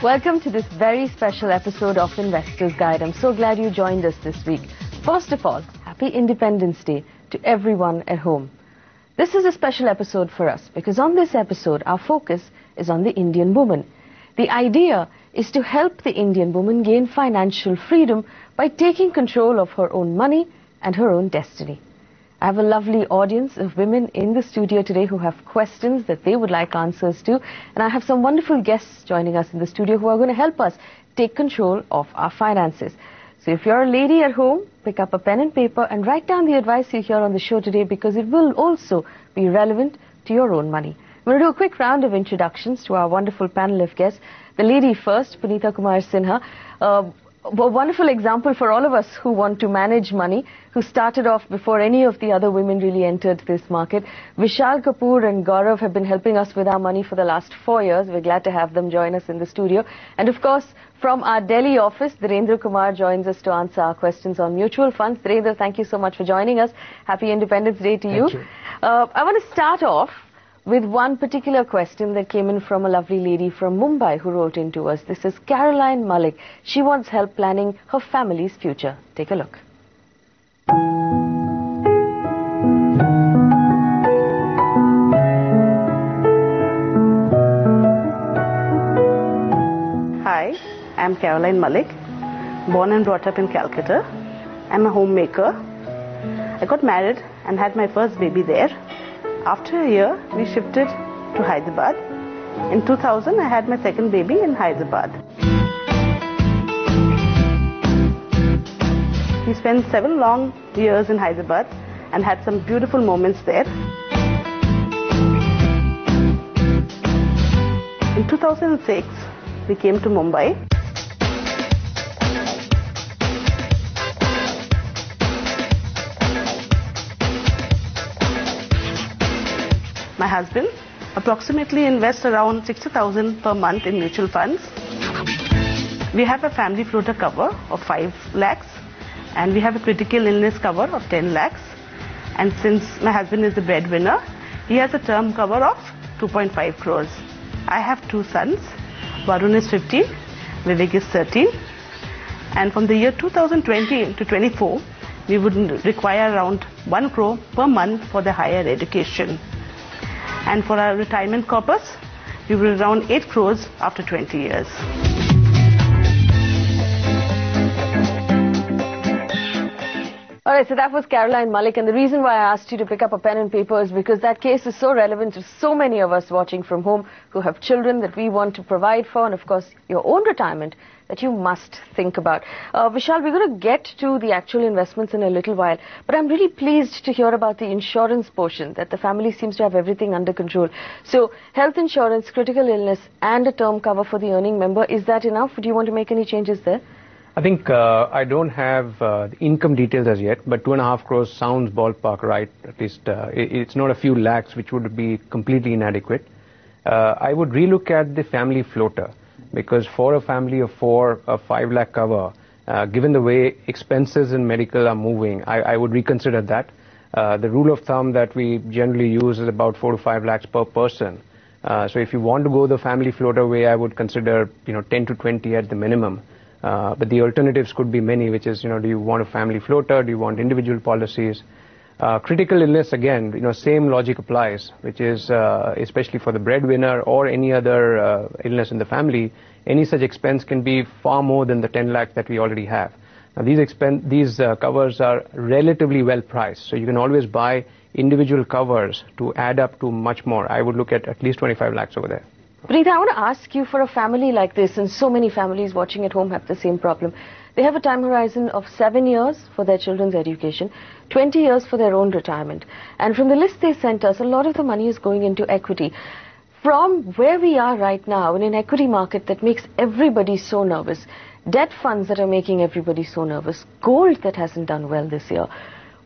Welcome to this very special episode of Investor's Guide. I'm so glad you joined us this week. First of all, happy Independence Day to everyone at home. This is a special episode for us because on this episode, our focus is on the Indian woman. The idea is to help the Indian woman gain financial freedom by taking control of her own money and her own destiny. I have a lovely audience of women in the studio today who have questions that they would like answers to. And I have some wonderful guests joining us in the studio who are going to help us take control of our finances. So if you're a lady at home, pick up a pen and paper and write down the advice you hear on the show today because it will also be relevant to your own money. We're going to do a quick round of introductions to our wonderful panel of guests. The lady first, Puneeta Kumar Sinha. A wonderful example for all of us who want to manage money, who started off before any of the other women really entered this market. Vishal Kapoor and Gaurav have been helping us with our money for the last 4 years. We're glad to have them join us in the studio. And of course, from our Delhi office, Dhirendra Kumar joins us to answer our questions on mutual funds. Dhirendra, thank you so much for joining us. Happy Independence Day to you. Thank you. I want to start off with one particular question that came in from a lovely lady from Mumbai who wrote in to us. This is Caroline Malik. She wants help planning her family's future. Take a look. Hi, I'm Caroline Malik, born and brought up in Calcutta. I'm a homemaker. I got married and had my first baby there. After a year, we shifted to Hyderabad. In 2000, I had my second baby in Hyderabad. We spent 7 long years in Hyderabad and had some beautiful moments there. In 2006, we came to Mumbai. My husband approximately invests around 60,000 per month in mutual funds. We have a family floater cover of 5 lakhs and we have a critical illness cover of 10 lakhs. And since my husband is the breadwinner, he has a term cover of 2.5 crores. I have 2 sons. Varun is 15, Vivek is 13. And from the year 2020 to 24, we would require around 1 crore per month for the higher education. And for our retirement corpus, we will around 8 crores after 20 years. All right, so that was Caroline Malik, and the reason why I asked you to pick up a pen and paper is because that case is so relevant to so many of us watching from home who have children that we want to provide for, and of course your own retirement that you must think about. Vishal, we're going to get to the actual investments in a little while, but I'm really pleased to hear about the insurance portion, that the family seems to have everything under control. So health insurance, critical illness and a term cover for the earning member, is that enough? Do you want to make any changes there? I think I don't have the income details as yet, but 2.5 crores sounds ballpark right. At least it's not a few lakhs, which would be completely inadequate. I would relook at the family floater, because for a family of 4, a 5 lakh cover, given the way expenses in medical are moving, I would reconsider that. The rule of thumb that we generally use is about 4 to 5 lakhs per person. So if you want to go the family floater way, I would consider 10 to 20 at the minimum. But the alternatives could be many, which is, do you want a family floater? Do you want individual policies? Critical illness, again, same logic applies, which is especially for the breadwinner or any other illness in the family, any such expense can be far more than the 10 lakh that we already have. Now, these covers are relatively well priced, so you can always buy individual covers to add up to much more. I would look at least 25 lakhs over there. Preeta, I want to ask you, for a family like this, and so many families watching at home have the same problem, they have a time horizon of 7 years for their children's education, 20 years for their own retirement. And from the list they sent us, a lot of the money is going into equity. From where we are right now, in an equity market that makes everybody so nervous, debt funds that are making everybody so nervous, gold that hasn't done well this year,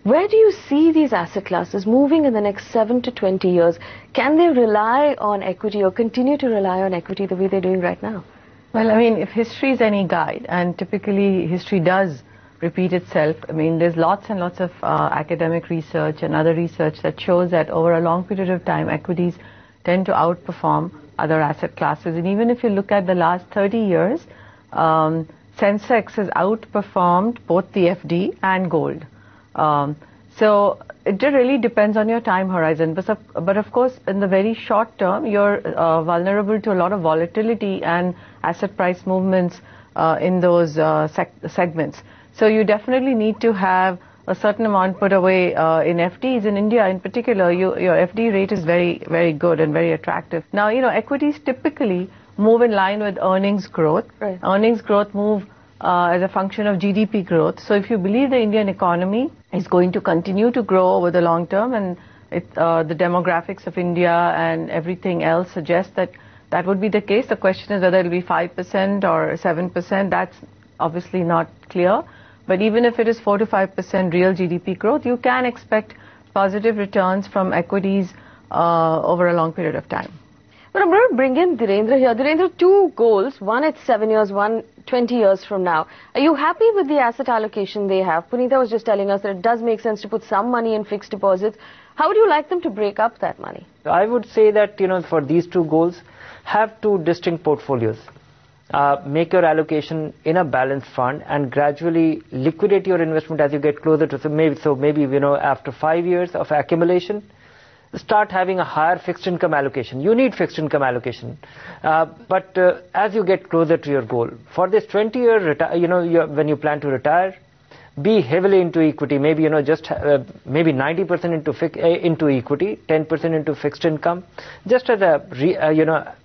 where do you see these asset classes moving in the next 7 to 20 years? Can they rely on equity or continue to rely on equity the way they're doing right now? Well, I mean, if history is any guide, and typically history does repeat itself, I mean, there's lots and lots of academic research and other research that shows that over a long period of time, equities tend to outperform other asset classes. And even if you look at the last 30 years, Sensex has outperformed both the FD and gold. So it really depends on your time horizon. But of course, in the very short term, you're vulnerable to a lot of volatility and asset price movements in those segments. So you definitely need to have a certain amount put away in FDs. In India in particular, your FD rate is very, very good and very attractive. Now, equities typically move in line with earnings growth. Right. Earnings growth move as a function of GDP growth. So if you believe the Indian economy is going to continue to grow over the long term, and the demographics of India and everything else suggests that that would be the case, the question is whether it will be 5% or 7%. That's obviously not clear. But even if it is 4 to 5% real GDP growth, you can expect positive returns from equities over a long period of time. But I'm going to bring in Dhirendra here. Dhirendra, two goals, one at 7 years, one 20 years from now. Are you happy with the asset allocation they have? Punita was just telling us that it does make sense to put some money in fixed deposits. How would you like them to break up that money? I would say that, for these two goals, have two distinct portfolios. Make your allocation in a balanced fund and gradually liquidate your investment as you get closer to, maybe after 5 years of accumulation, start having a higher fixed income allocation. You need fixed income allocation. But as you get closer to your goal, for this 20-year, when you plan to retire, be heavily into equity, maybe, just maybe 90% into equity, 10% into fixed income, just as a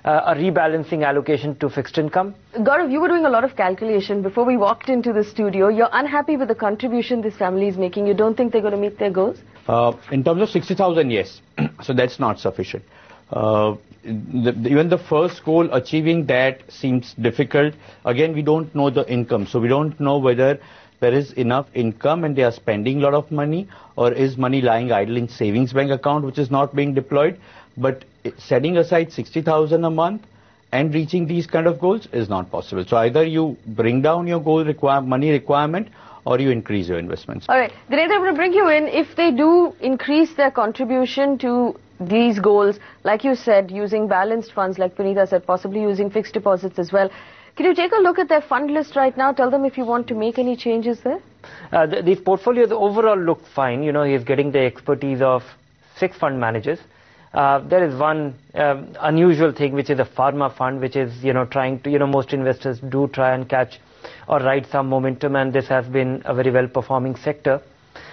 rebalancing allocation to fixed income. Gaurav, you were doing a lot of calculation before we walked into the studio. You're unhappy with the contribution this family is making. You don't think they're going to meet their goals? In terms of 60,000, yes. So that's not sufficient. Even the first goal, achieving that seems difficult. Again, we don't know the income. So we don't know whether there is enough income and they are spending a lot of money, or is money lying idle in savings bank account which is not being deployed. But setting aside 60,000 a month and reaching these kind of goals is not possible. So either you bring down your goal money requirement, or you increase your investments. All right. Dhirendra, I'm going to bring you in. If they do increase their contribution to these goals, like you said, using balanced funds, like Punita said, possibly using fixed deposits as well, can you take a look at their fund list right now? Tell them if you want to make any changes there. These portfolios overall look fine. He's getting the expertise of 6 fund managers. There is one unusual thing, which is a pharma fund, which is, trying to, most investors do try and catch or ride some momentum, and this has been a very well performing sector.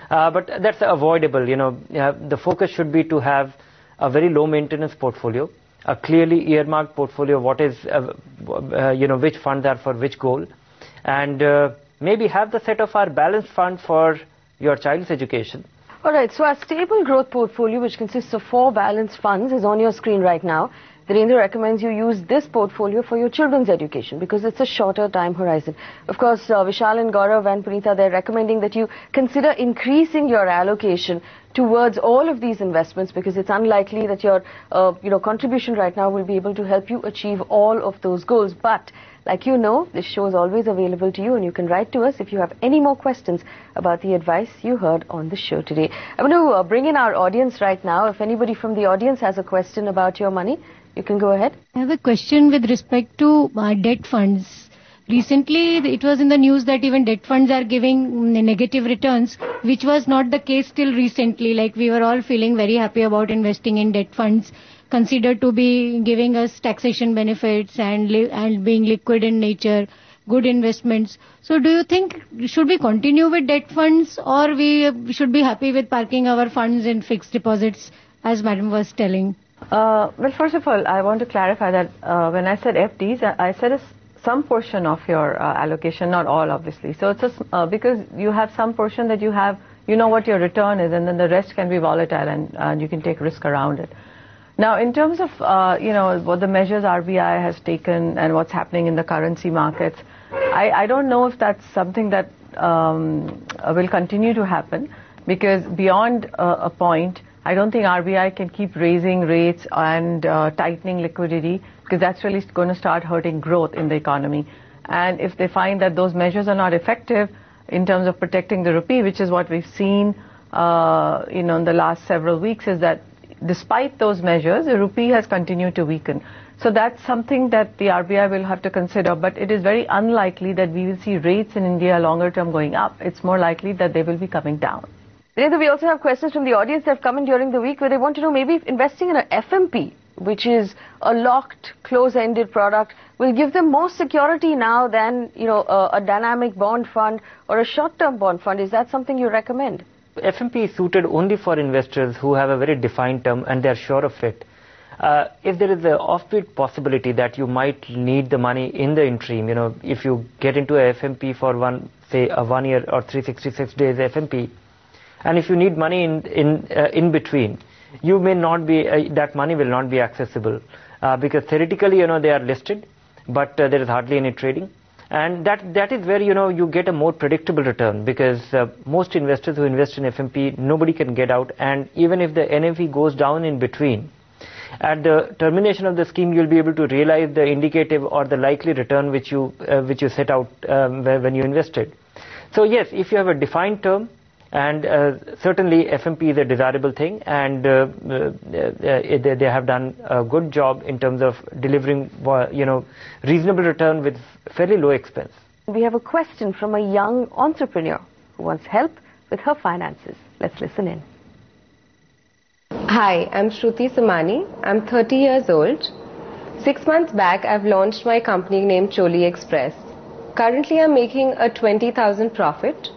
But that's avoidable. The focus should be to have a very low maintenance portfolio, a clearly earmarked portfolio, what is, which funds are for which goal, and maybe have the set of our balanced fund for your child's education. All right, so our stable growth portfolio, which consists of 4 balanced funds, is on your screen right now. Dhirendra recommends you use this portfolio for your children's education because it's a shorter time horizon. Of course, Vishal and Gaurav and Punita, they're recommending that you consider increasing your allocation towards all of these investments because it's unlikely that your contribution right now will be able to help you achieve all of those goals. But like this show is always available to you, and you can write to us if you have any more questions about the advice you heard on the show today. I'm going to bring in our audience right now. If anybody from the audience has a question about your money, you can go ahead. I have a question with respect to debt funds. Recently, it was in the news that even debt funds are giving negative returns, which was not the case till recently. Like, we were all feeling very happy about investing in debt funds, considered to be giving us taxation benefits and being liquid in nature, good investments. So do you think, should we continue with debt funds, or we should be happy with parking our funds in fixed deposits, as Madam was telling? Well, first of all, I want to clarify that when I said FDs, I said some portion of your allocation, not all, obviously. So it's because you have some portion that you have, what your return is, and then the rest can be volatile, and you can take risk around it. Now, in terms of, what the measures RBI has taken and what's happening in the currency markets, I don't know if that's something that will continue to happen, because beyond a point, I don't think RBI can keep raising rates and tightening liquidity, because that's really going to start hurting growth in the economy. And if they find that those measures are not effective in terms of protecting the rupee, which is what we've seen, in the last several weeks, is that despite those measures, the rupee has continued to weaken. So that's something that the RBI will have to consider, but it is very unlikely that we will see rates in India longer term going up. It's more likely that they will be coming down. Vinitha, we also have questions from the audience that have come in during the week where they want to know maybe if investing in an FMP, which is a locked, close-ended product, will give them more security now than, a dynamic bond fund or a short-term bond fund. Is that something you recommend? FMP is suited only for investors who have a very defined term and they are sure of it. If there is an offbeat possibility that you might need the money in the interim, if you get into a FMP for a 1 year or 366 days FMP, and if you need money in between, you may not be, that money will not be accessible because theoretically, they are listed, but there is hardly any trading. And that is where, you get a more predictable return because most investors who invest in FMP, nobody can get out. And even if the NFE goes down in between, at the termination of the scheme, you'll be able to realize the indicative or the likely return which you set out when you invested. So yes, if you have a defined term, and certainly FMP is a desirable thing, and they have done a good job in terms of delivering, reasonable return with fairly low expense. We have a question from a young entrepreneur who wants help with her finances. Let's listen in. Hi, I'm Shruti Samani. I'm 30 years old. 6 months back, I've launched my company named Choli Express. Currently, I'm making a 20,000 profit.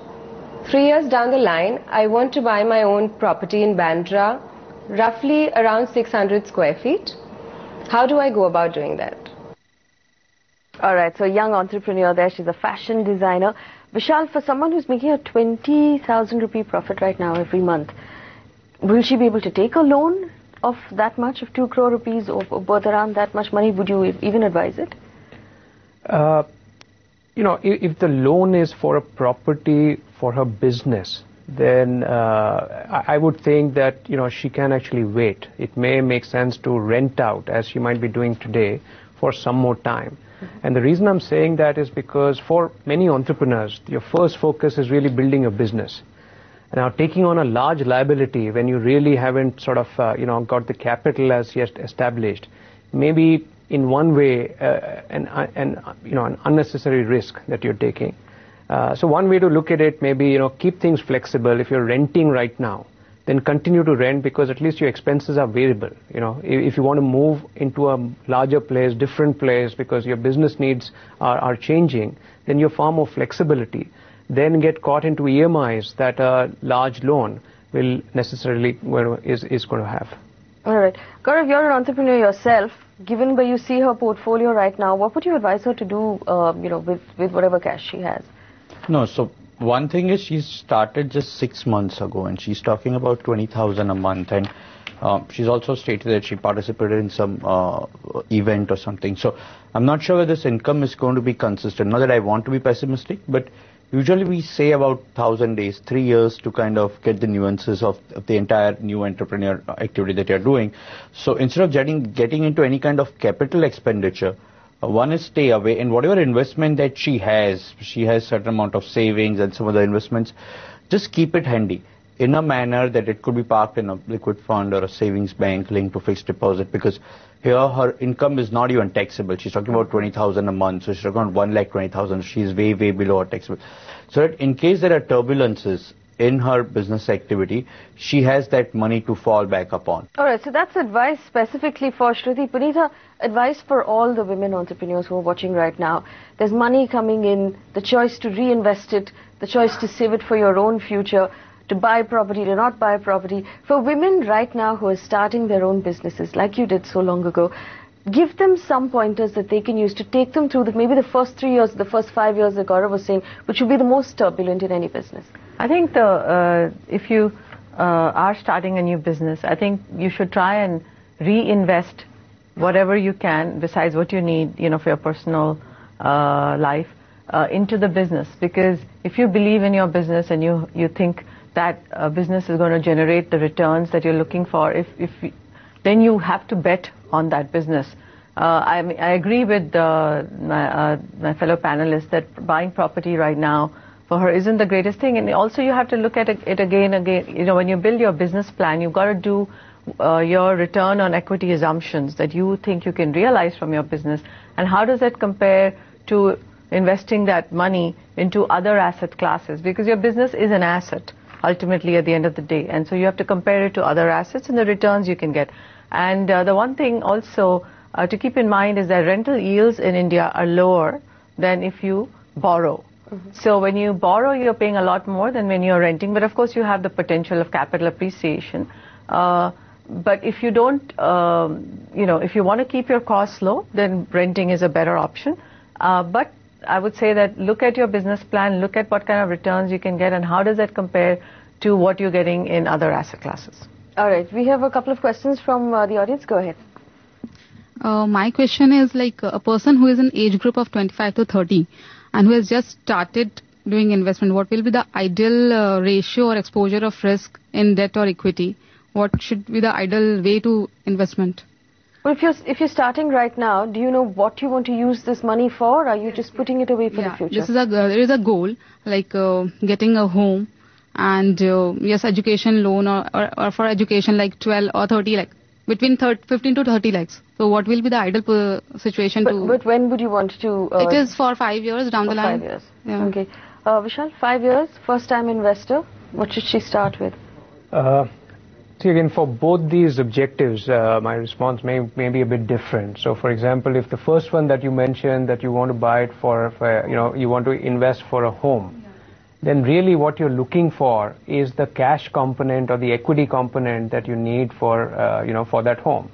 3 years down the line, I want to buy my own property in Bandra, roughly around 600 square feet. How do I go about doing that? All right, so young entrepreneur there. She's a fashion designer. Vishal, for someone who's making a 20,000 rupee profit right now every month, will she be able to take a loan of that much, of 2 crore rupees, or worth around that much money? Would you even advise it? If the loan is for a property for her business, then I would think that, she can actually wait. It may make sense to rent out, as she might be doing today, for some more time. And the reason I'm saying that is because for many entrepreneurs, your first focus is really building a business. Now, taking on a large liability when you really haven't sort of, got the capital as yet established, maybe in one way an unnecessary risk that you're taking. So one way to look at it, maybe, keep things flexible. If you're renting right now, then continue to rent because at least your expenses are variable. If you want to move into a larger place, different place, because your business needs are changing, then you have far more flexibility. Then get caught into EMIs that a large loan will necessarily is going to have. All right. Gaurav, you're an entrepreneur yourself. Given where you see her portfolio right now, what would you advise her to do, with whatever cash she has? No, so one thing is she started just 6 months ago and she's talking about 20,000 a month, and she's also stated that she participated in some event or something. So I'm not sure whether this income is going to be consistent. Not that I want to be pessimistic, but usually we say about 1,000 days, 3 years to kind of get the nuances of the entire new entrepreneur activity that you're doing. So instead of getting into any kind of capital expenditure, one is stay away, and whatever investment that she has certain amount of savings and some other investments, just keep it handy in a manner that it could be parked in a liquid fund or a savings bank linked to fixed deposit, because here her income is not even taxable. She's talking about 20,000 a month, so she's talking about 1,20,000. She's way below her taxable. So that in case there are turbulences in her business activity, she has that money to fall back upon. All right, so that's advice specifically for Shruti. Punitha, advice for all the women entrepreneurs who are watching right now. There's money coming in, the choice to reinvest it, the choice to save it for your own future, to buy property, to not buy property. For women right now who are starting their own businesses, like you did so long ago, give them some pointers that they can use to take them through maybe the first 3 years, the first 5 years that Gaurav was saying, which would be the most turbulent in any business. I think if you are starting a new business, I think you should try and reinvest whatever you can besides what you need, for your personal life into the business. Because if you believe in your business and you think that business is going to generate the returns that you're looking for, then you have to bet on that business. I agree with my fellow panelists that buying property right now for her isn't the greatest thing, and also you have to look at it again. When you build your business plan, you've got to do your return on equity assumptions that you think you can realize from your business, and how does that compare to investing that money into other asset classes? Because your business is an asset ultimately at the end of the day, and so you have to compare it to other assets and the returns you can get. And the one thing also to keep in mind is that rental yields in India are lower than if you borrow. So when you borrow, you're paying a lot more than when you're renting, but of course you have the potential of capital appreciation. But if you don't, if you want to keep your costs low, then renting is a better option. But I would say that look at your business plan, look at what kind of returns you can get, and how does that compare to what you're getting in other asset classes. All right, we have a couple of questions from the audience. Go ahead. My question is like a person who is in age group of 25 to 30 and who has just started doing investment, what will be the ideal ratio or exposure of risk in debt or equity? What should be the ideal way to investment? Well, if you're starting right now, do you know what you want to use this money for? Or are you just putting it away for the future? There is a goal, like getting a home and yes, education loan or for education like 12 or 30 like between 15 to 30 lakhs. So what will be the ideal situation But when would you want to? It is for 5 years down the line. 5 years. Yeah. Okay. Vishal, 5 years, first time investor. What should she start with? See, again, for both these objectives, my response may be a bit different. So, for example, if the first one that you mentioned, that you want to buy it for you want to invest for a home, then really what you're looking for is the cash component or the equity component that you need for, for that home.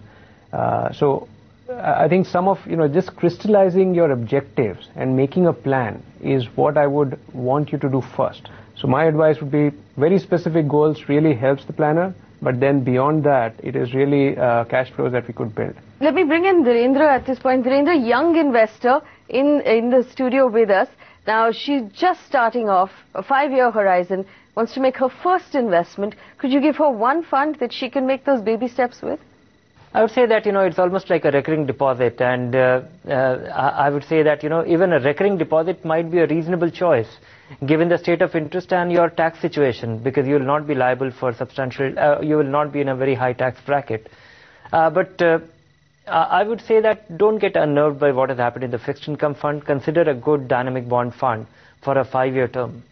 So, I think some of, just crystallizing your objectives and making a plan is what I would want you to do first. So, my advice would be very specific goals really helps the planner. But then beyond that, it is really cash flows that we could build. Let me bring in Dhirendra at this point. Dhirendra, young investor in the studio with us. Now, she's just starting off, a 5-year horizon, wants to make her first investment. Could you give her one fund that she can make those baby steps with? I would say that, it's almost like a recurring deposit, and I would say that, even a recurring deposit might be a reasonable choice given the state of interest and your tax situation, because you will not be liable for substantial, you will not be in a very high tax bracket. But I would say that don't get unnerved by what has happened in the fixed income fund. Consider a good dynamic bond fund for a 5-year term.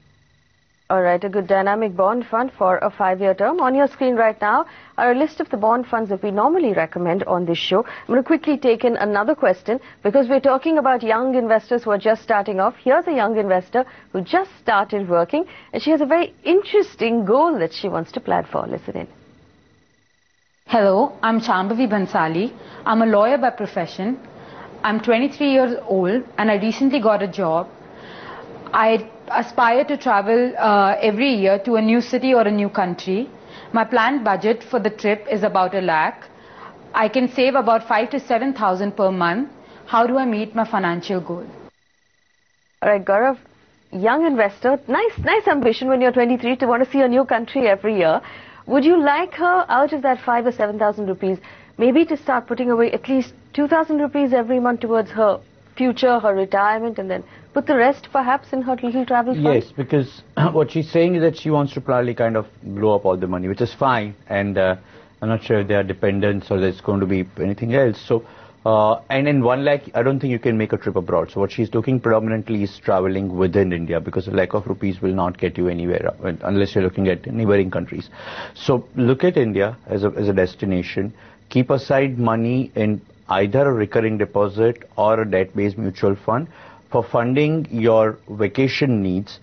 All right, a good dynamic bond fund for a 5-year term. On your screen right now are a list of the bond funds that we normally recommend on this show. I'm going to quickly take in another question because we're talking about young investors who are just starting off. Here's a young investor who just started working, and she has a very interesting goal that she wants to plan for. Listen in. Hello, I'm Shambhavi Bansali. I'm a lawyer by profession. I'm 23 years old and I recently got a job. I aspire to travel every year to a new city or a new country. My planned budget for the trip is about 1 lakh. I can save about 5,000 to 7,000 per month. How do I meet my financial goal? All right, Gaurav, young investor, nice ambition when you're 23 to want to see a new country every year. Would you like her out of that 5,000 or 7,000 rupees, maybe to start putting away at least 2,000 rupees every month towards her future, her retirement, and then put the rest perhaps in her little travel fund? Yes, because what she's saying is that she wants to probably kind of blow up all the money, which is fine, and I'm not sure if there are dependents or there's going to be anything else. So, and in 1 lakh, I don't think you can make a trip abroad. So what she's looking predominantly is traveling within India, because 1 lakh of rupees will not get you anywhere unless you're looking at neighboring countries. So look at India as a destination. Keep aside money in either a recurring deposit or a debt-based mutual fund for funding your vacation needs,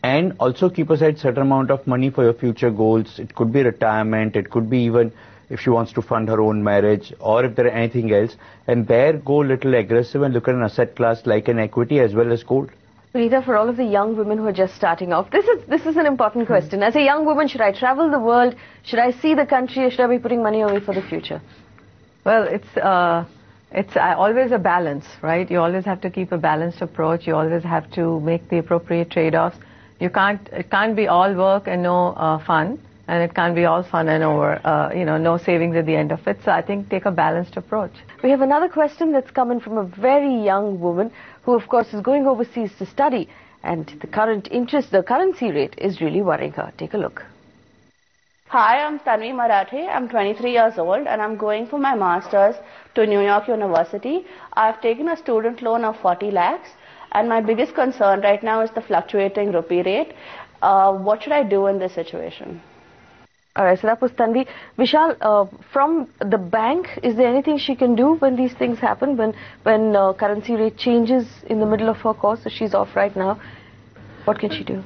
and also keep aside certain amount of money for your future goals. It could be retirement, it could be even if she wants to fund her own marriage, or if there are anything else, and there go a little aggressive and look at an asset class like an equity as well as gold. Rita, for all of the young women who are just starting off, this is an important question. As a young woman, should I travel the world? Should I see the country, or should I be putting money away for the future? Well, it's always a balance, right? You always have to keep a balanced approach. You always have to make the appropriate trade-offs. It can't be all work and no fun, and it can't be all fun and no savings at the end of it. So I think take a balanced approach. We have another question that's coming from a very young woman who, of course, is going overseas to study, and the currency rate is really worrying her. Take a look. Hi, I'm Tanvi Marathe. I'm 23 years old and I'm going for my master's to New York University. I've taken a student loan of 40 lakhs and my biggest concern right now is the fluctuating rupee rate. What should I do in this situation? Alright, so that was Tanvi. Vishal, from the bank, is there anything she can do when these things happen, when currency rate changes in the middle of her course? So she's off right now. What can she do?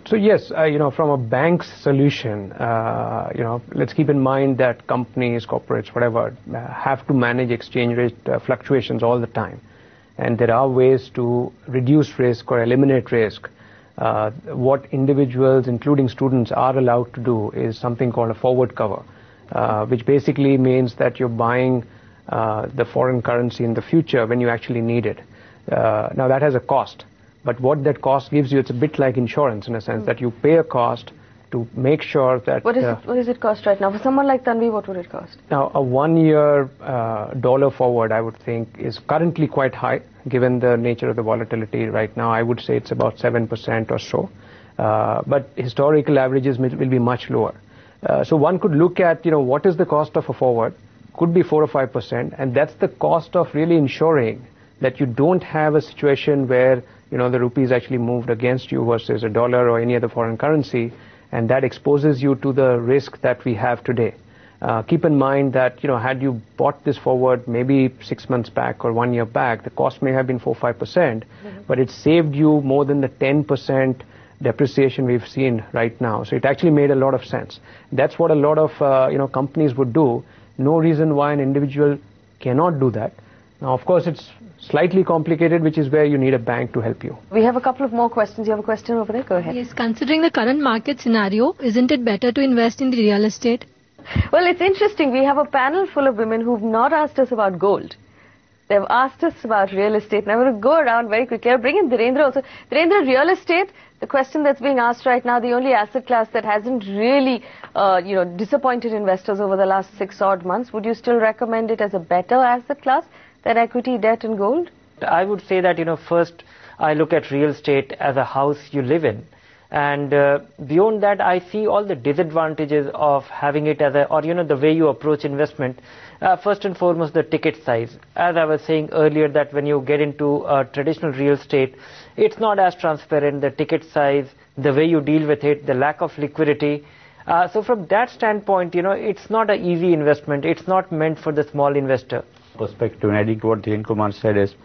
So yes, from a bank's solution, let's keep in mind that companies, corporates, whatever, have to manage exchange rate fluctuations all the time. And there are ways to reduce risk or eliminate risk. What individuals, including students, are allowed to do is something called a forward cover, which basically means that you're buying the foreign currency in the future when you actually need it. Now that has a cost. But what that cost gives you, it's a bit like insurance in a sense that you pay a cost to make sure that... What is it cost right now? For someone like Tanvi, what would it cost? Now, a 1 year dollar forward, I would think, is currently quite high, given the nature of the volatility right now. I would say it's about 7% or so. But historical averages will be much lower. So one could look at, what is the cost of a forward? Could be 4 or 5%, and that's the cost of really ensuring that you don't have a situation where the rupee is actually moved against you versus a dollar or any other foreign currency, and that exposes you to the risk that we have today. Keep in mind that had you bought this forward maybe 6 months back or 1 year back, the cost may have been 4-5%, but it saved you more than the 10% depreciation we've seen right now. So it actually made a lot of sense. That's what a lot of companies would do. No reason why an individual cannot do that. Now, of course, it's slightly complicated, which is where you need a bank to help you. We have a couple of more questions. You have a question over there? Go ahead. Yes, considering the current market scenario, isn't it better to invest in the real estate? Well, it's interesting. We have a panel full of women who've not asked us about gold. They've asked us about real estate. And I'm going to go around very quickly. I'll bring in Dhirendra also. Dhirendra, real estate, the question that's being asked right now, the only asset class that hasn't really, disappointed investors over the last 6 odd months. Would you still recommend it as a better asset class than equity, debt and gold? I would say that, first I look at real estate as a house you live in. And beyond that, I see all the disadvantages of having it as the way you approach investment. First and foremost, the ticket size. As I was saying earlier, that when you get into traditional real estate, it's not as transparent, the ticket size, the way you deal with it, the lack of liquidity. So from that standpoint, it's not an easy investment. It's not meant for the small investor. Perspective, and I think what Kumar said is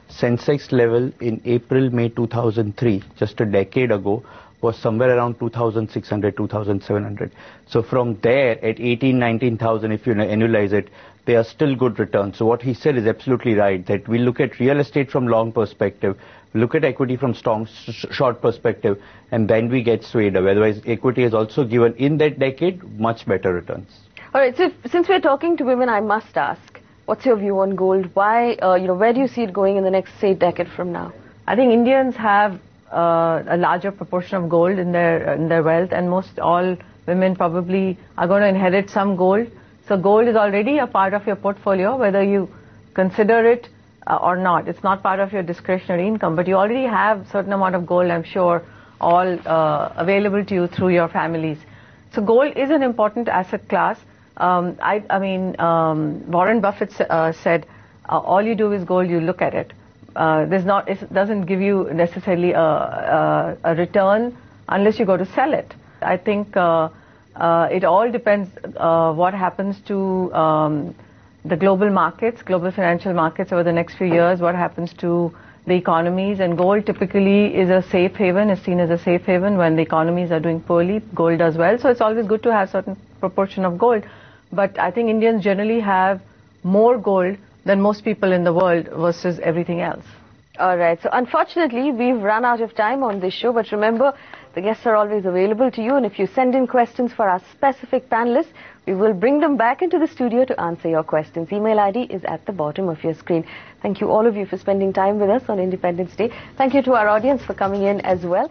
Sensex level in April, May 2003, just a decade ago, was somewhere around 2,600, 2,700. So from there at 18, 19,000, if you annualize it, they are still good returns. So what he said is absolutely right, that we look at real estate from long perspective, look at equity from short perspective, and then we get swayed. Otherwise, equity has also given in that decade much better returns. All right, so since we're talking to women, I must ask, what's your view on gold? Why, where do you see it going in the next, say, decade from now? I think Indians have a larger proportion of gold in their wealth, and most all women probably are going to inherit some gold. So gold is already a part of your portfolio, whether you consider it or not. It's not part of your discretionary income, but you already have a certain amount of gold, I'm sure, all available to you through your families. So gold is an important asset class. Warren Buffett said, all you do is gold, you look at it. It doesn't give you necessarily a return unless you go to sell it. I think it all depends what happens to the global markets, global financial markets over the next few years, what happens to the economies, and gold typically is a safe haven, is seen as a safe haven. When the economies are doing poorly, gold does well. So it's always good to have certain proportion of gold. But I think Indians generally have more gold than most people in the world versus everything else. All right. So unfortunately, we've run out of time on this show. But remember, the guests are always available to you. And if you send in questions for our specific panelists, we will bring them back into the studio to answer your questions. Email ID is at the bottom of your screen. Thank you all of you for spending time with us on Independence Day. Thank you to our audience for coming in as well.